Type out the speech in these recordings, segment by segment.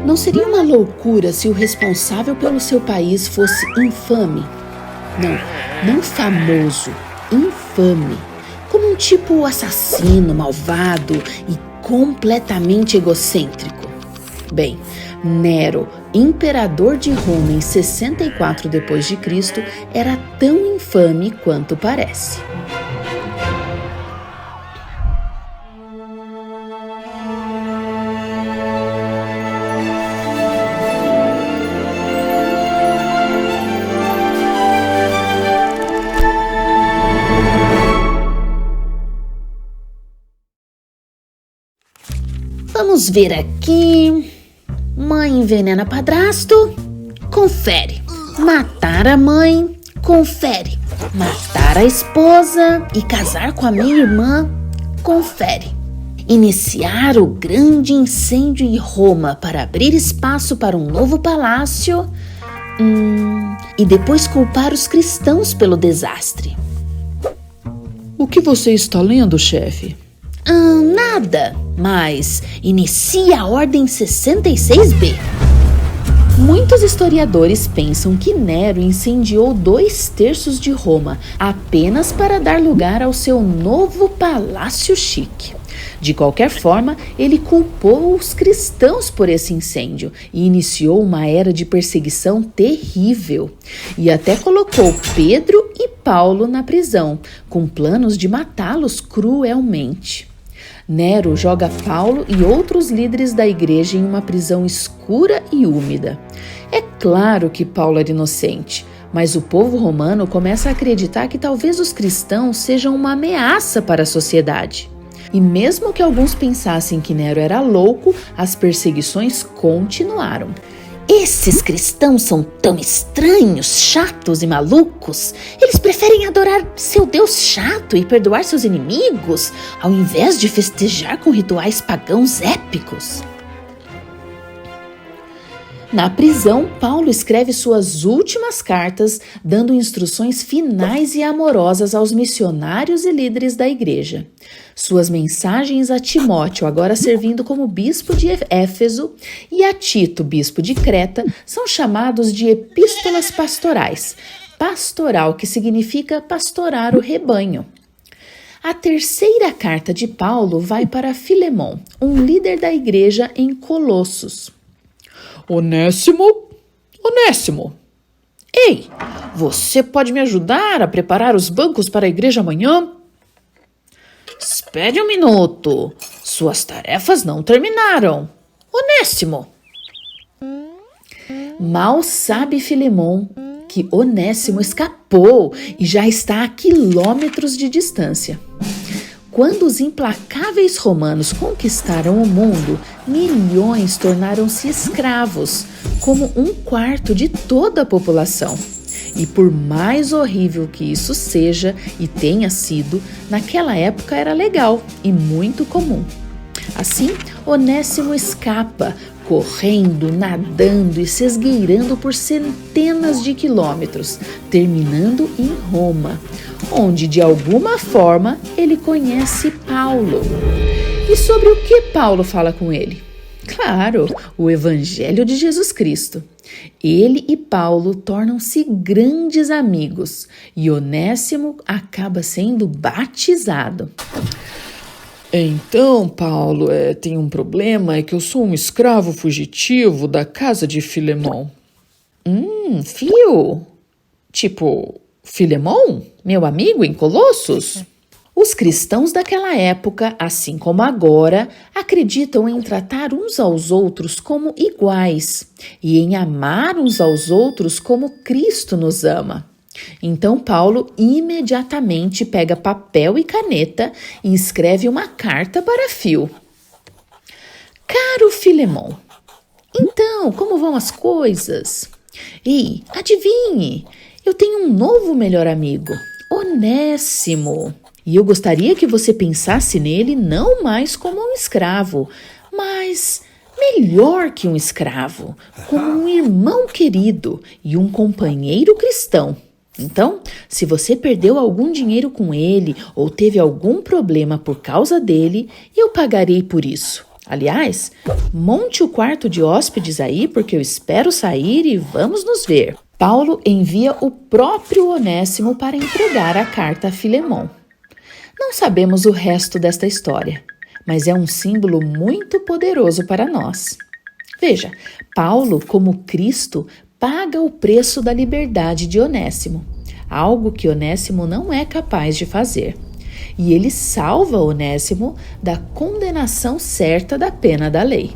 Não seria uma loucura se o responsável pelo seu país fosse infame? Não famoso, infame. Como um tipo assassino, malvado e completamente egocêntrico. Bem, Nero, imperador de Roma em 64 d.C., era tão infame quanto parece. Vamos ver aqui. Mãe envenena padrasto? Confere. Matar a mãe? Confere. Matar a esposa e casar com a minha irmã? Confere. Iniciar o grande incêndio em Roma para abrir espaço para um novo palácio? E depois culpar os cristãos pelo desastre. O que você está lendo, chefe? Nada, mas inicia a Ordem 66B. Muitos historiadores pensam que Nero incendiou 2/3 de Roma apenas para dar lugar ao seu novo palácio chique. De qualquer forma, ele culpou os cristãos por esse incêndio e iniciou uma era de perseguição terrível. E até colocou Pedro e Paulo na prisão, com planos de matá-los cruelmente. Nero joga Paulo e outros líderes da igreja em uma prisão escura e úmida. É claro que Paulo era inocente, mas o povo romano começa a acreditar que talvez os cristãos sejam uma ameaça para a sociedade. E mesmo que alguns pensassem que Nero era louco, as perseguições continuaram. Esses cristãos são tão estranhos, chatos e malucos. Eles preferem adorar seu Deus chato e perdoar seus inimigos, ao invés de festejar com rituais pagãos épicos. Na prisão, Paulo escreve suas últimas cartas, dando instruções finais e amorosas aos missionários e líderes da igreja. Suas mensagens a Timóteo, agora servindo como bispo de Éfeso, e a Tito, bispo de Creta, são chamados de epístolas pastorais. Pastoral, que significa pastorar o rebanho. A terceira carta de Paulo vai para Filemon, um líder da igreja em Colossos. Onésimo? Ei, você pode me ajudar a preparar os bancos para a igreja amanhã? Espere um minuto. Suas tarefas não terminaram. Onésimo. Mal sabe Filemon que Onésimo escapou e já está a quilômetros de distância. Quando os implacáveis romanos conquistaram o mundo, milhões tornaram-se escravos, como 1/4 de toda a população. E por mais horrível que isso seja e tenha sido, naquela época era legal e muito comum. Assim, Onésimo escapa, correndo, nadando e se esgueirando por centenas de quilômetros, terminando em Roma, onde de alguma forma ele conhece Paulo. E sobre o que Paulo fala com ele? Claro, o Evangelho de Jesus Cristo. Ele e Paulo tornam-se grandes amigos e Onésimo acaba sendo batizado. Então, Paulo, tem um problema, é que eu sou um escravo fugitivo da casa de Filemon. Fio? Tipo, Filemon? Meu amigo em Colossos? Os cristãos daquela época, assim como agora, acreditam em tratar uns aos outros como iguais e em amar uns aos outros como Cristo nos ama. Então Paulo imediatamente pega papel e caneta e escreve uma carta para Fio. Caro Filemon, então, como vão as coisas? Ei, adivinhe, eu tenho um novo melhor amigo, Onésimo. E eu gostaria que você pensasse nele não mais como um escravo, mas melhor que um escravo, como um irmão querido e um companheiro cristão. Então, se você perdeu algum dinheiro com ele ou teve algum problema por causa dele, eu pagarei por isso. Aliás, monte o quarto de hóspedes aí, porque eu espero sair e vamos nos ver. Paulo envia o próprio Onésimo para entregar a carta a Filemon. Não sabemos o resto desta história, mas é um símbolo muito poderoso para nós. Veja, Paulo, como Cristo, paga o preço da liberdade de Onésimo, algo que Onésimo não é capaz de fazer. E ele salva Onésimo da condenação certa da pena da lei.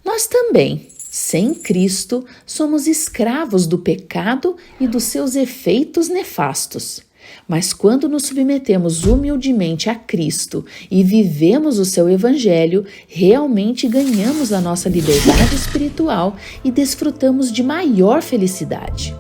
Nós também, sem Cristo, somos escravos do pecado e dos seus efeitos nefastos. Mas quando nos submetemos humildemente a Cristo e vivemos o seu evangelho, realmente ganhamos a nossa liberdade espiritual e desfrutamos de maior felicidade.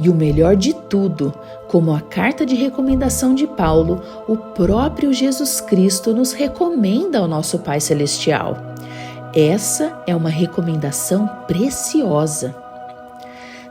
E o melhor de tudo, como a carta de recomendação de Paulo, o próprio Jesus Cristo nos recomenda ao nosso Pai Celestial. Essa é uma recomendação preciosa.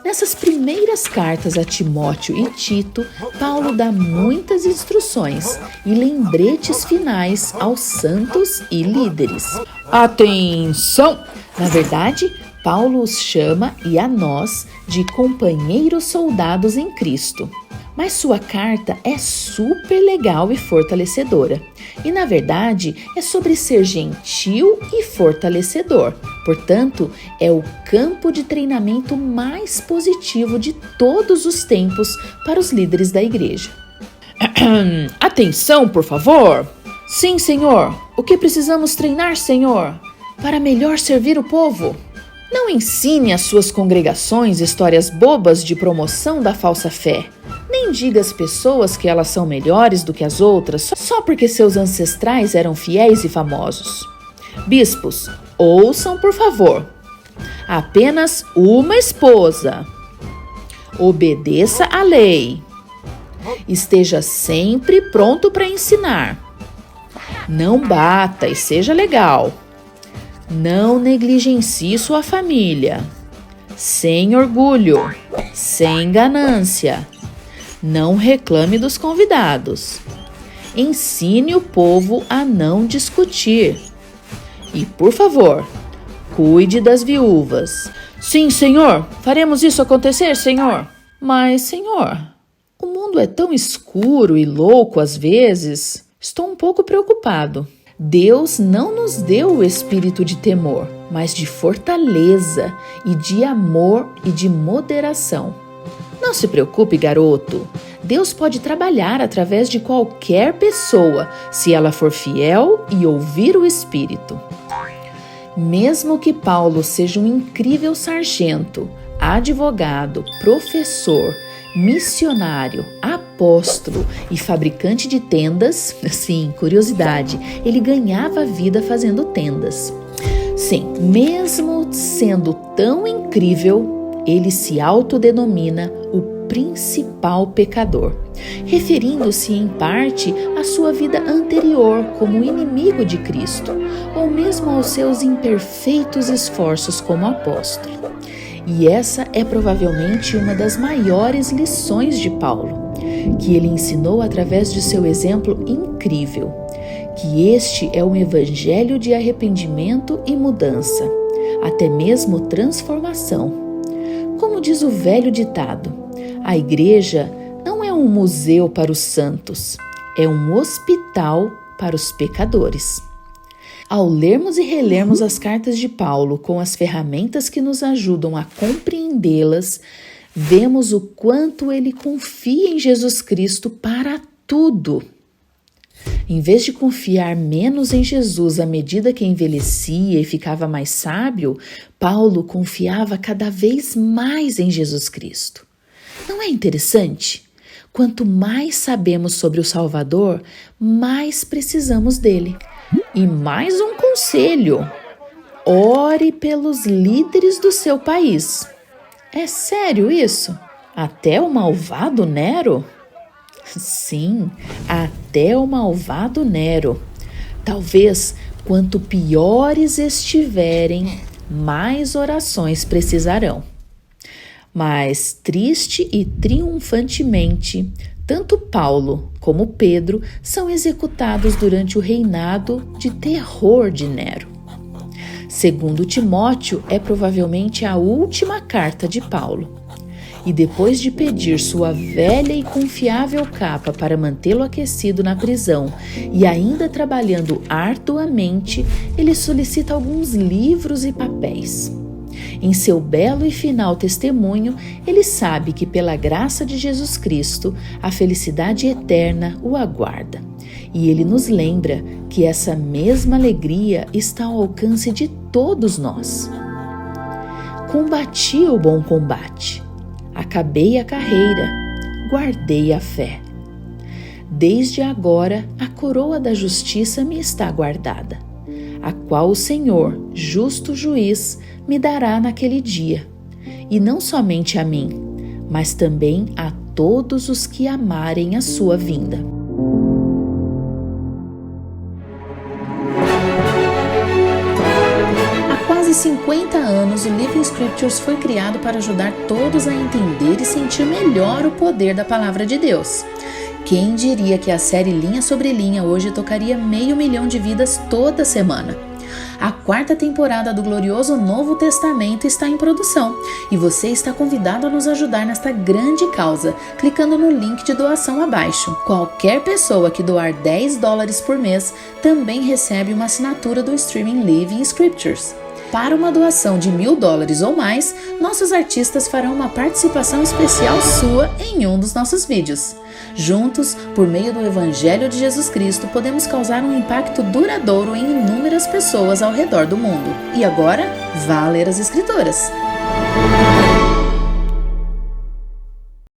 Nessas primeiras cartas a Timóteo e Tito, Paulo dá muitas instruções e lembretes finais aos santos e líderes. Atenção! Na verdade, Paulo os chama e a nós de companheiros soldados em Cristo. Mas sua carta é super legal e fortalecedora. E, na verdade, é sobre ser gentil e fortalecedor. Portanto, é o campo de treinamento mais positivo de todos os tempos para os líderes da igreja. Atenção, por favor! Sim, Senhor. O que precisamos treinar, Senhor? Para melhor servir o povo. Não ensine às suas congregações histórias bobas de promoção da falsa fé. Nem diga às pessoas que elas são melhores do que as outras só porque seus ancestrais eram fiéis e famosos. Bispos, ouçam por favor. Apenas uma esposa. Obedeça à lei. Esteja sempre pronto para ensinar. Não bata e seja legal. Não negligencie sua família. Sem orgulho. Sem ganância. Não reclame dos convidados. Ensine o povo a não discutir. E, por favor, cuide das viúvas. Sim, Senhor, faremos isso acontecer, Senhor. Mas, Senhor, o mundo é tão escuro e louco às vezes. Estou um pouco preocupado. Deus não nos deu o espírito de temor, mas de fortaleza e de amor e de moderação. Não se preocupe, garoto. Deus pode trabalhar através de qualquer pessoa, se ela for fiel e ouvir o Espírito. Mesmo que Paulo seja um incrível sargento, advogado, professor, missionário, apóstolo e fabricante de tendas, sim, curiosidade, ele ganhava a vida fazendo tendas. Sim, mesmo sendo tão incrível, ele se autodenomina o principal pecador, referindo-se em parte à sua vida anterior como inimigo de Cristo, ou mesmo aos seus imperfeitos esforços como apóstolo. E essa é provavelmente uma das maiores lições de Paulo, que ele ensinou através de seu exemplo incrível, que este é um evangelho de arrependimento e mudança, até mesmo transformação. Como diz o velho ditado, a igreja não é um museu para os santos, é um hospital para os pecadores. Ao lermos e relermos as cartas de Paulo com as ferramentas que nos ajudam a compreendê-las, vemos o quanto ele confia em Jesus Cristo para tudo. Em vez de confiar menos em Jesus à medida que envelhecia e ficava mais sábio, Paulo confiava cada vez mais em Jesus Cristo. Não é interessante? Quanto mais sabemos sobre o Salvador, mais precisamos dele. E mais um conselho: ore pelos líderes do seu país. É sério isso? Até o malvado Nero? Sim, até o malvado Nero. Talvez quanto piores estiverem, mais orações precisarão. Mas triste e triunfantemente, Tanto Paulo como Pedro são executados durante o reinado de terror de Nero. Segundo Timóteo, é provavelmente a última carta de Paulo. E depois de pedir sua velha e confiável capa para mantê-lo aquecido na prisão e ainda trabalhando arduamente, ele solicita alguns livros e papéis. Em seu belo e final testemunho, ele sabe que pela graça de Jesus Cristo, a felicidade eterna o aguarda. E ele nos lembra que essa mesma alegria está ao alcance de todos nós. Combati o bom combate, acabei a carreira, guardei a fé. Desde agora a coroa da justiça me está guardada, a qual o Senhor, justo juiz, me dará naquele dia, e não somente a mim, mas também a todos os que amarem a sua vinda. Há quase 50 anos, o Living Scriptures foi criado para ajudar todos a entender e sentir melhor o poder da Palavra de Deus. Quem diria que a série Linha sobre Linha hoje tocaria 500 mil de vidas toda semana? A 4ª temporada do glorioso Novo Testamento está em produção e você está convidado a nos ajudar nesta grande causa, clicando no link de doação abaixo. Qualquer pessoa que doar $10 por mês também recebe uma assinatura do streaming Living Scriptures. Para uma doação de $1.000 ou mais, nossos artistas farão uma participação especial sua em um dos nossos vídeos. Juntos, por meio do Evangelho de Jesus Cristo, podemos causar um impacto duradouro em inúmeras pessoas ao redor do mundo. E agora, vá ler as Escrituras!